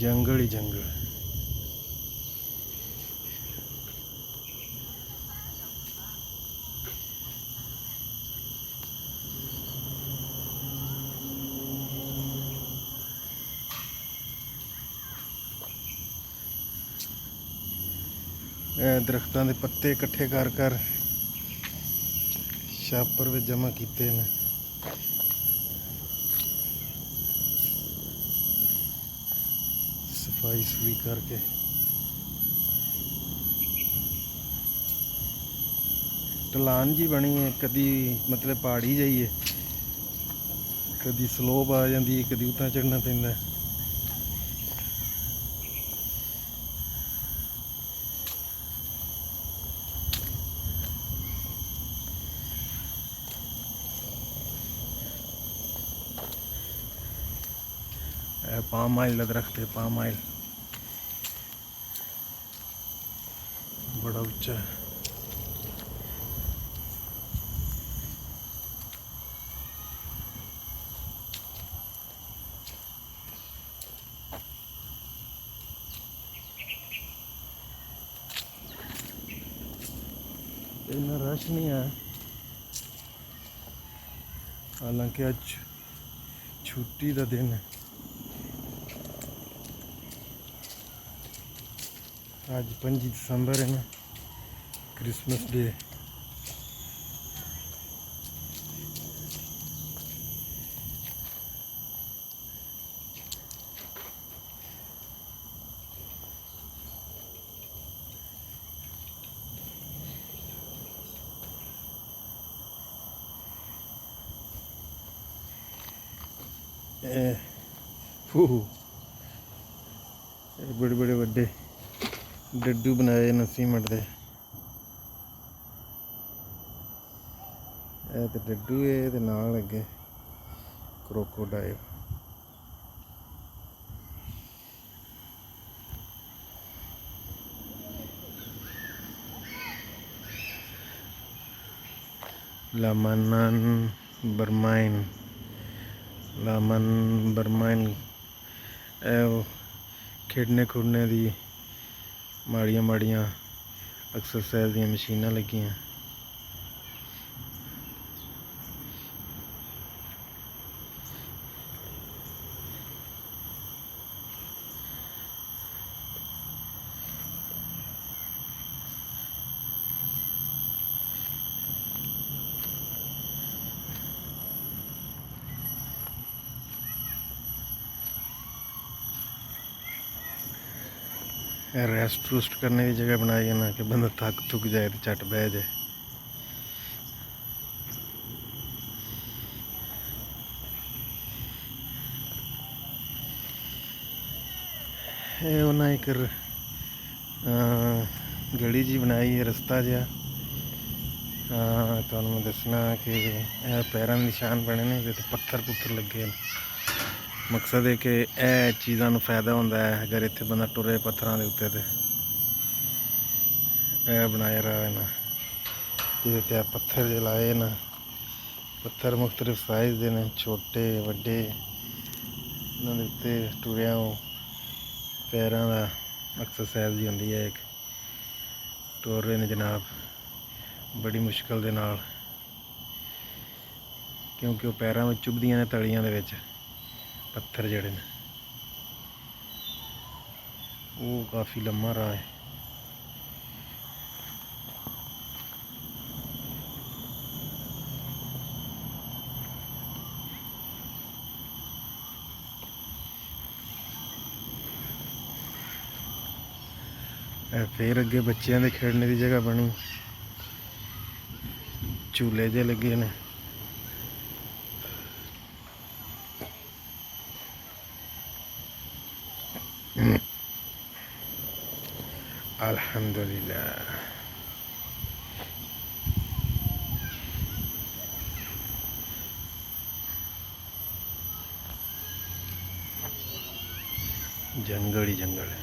जंगल ही जंगल। दरख्तों के पत्ते इकट्ठे कर कर छापर में जमा किए हैं। सफाई सफाई करके ढलान जी बनी है, कदी मतलब पहाड़ी जाइए, कदी स्लोप आ जाती है, कदी उतना चढ़ना पैंदा है। पाम आयल का दरख्त है, पाम आयल बड़ा उच्चा है। इतना रश नहीं है, हालांकि आज छुट्टी का दिन है। आज 5 दिसंबर है ना, क्रिसमस डे। बड़े बड़े बड़े डड्डू बनाए न सीमेंट दे। तो डड्डू है, ते नाल अगे क्रोकोडाइल। लामन बरमाइन, लामन बरमाइन खेडने खुडने दी माड़ियां माड़ियां एक्सरसाइज दी मशीनां लगियां। रेस्ट रूस्ट करने की जगह बनाई है ना, कि बंदा थक थुक जाए तो झट बह जाए। उन्हें एक गली जी बनाई है, रस्ता जहा। तो मैं दसना कि पैरों के निशान बने ने, तो पत्थर पुत्थर लगे। मकसद है कि यह चीज़ों को फायदा होता है अगर इतने बंदा टुरे पत्थरों के उत्ते। यह बनाया रहा है ना, जिसे पत्थर जो लाए ना, पत्थर मुख्तलिफ साइज़ के ने, छोटे वड्डे। इन्होंने उत्ते टुरिया पैरों का एक्सरसाइज भी होंदी है। एक टुर रहे हैं जनाब बड़ी मुश्किल दे नाल, क्योंकि वो पैरों में चुभदियां ने तलियां दे विच पत्थर जड़े ने। वो काफ़ी लम्मा राह है। फिर अगे बच्चों के खेलने की जगह बनी, झूले जे लगे ने। अल्हम्दुलिल्लाह। जंगल ही जंगल है।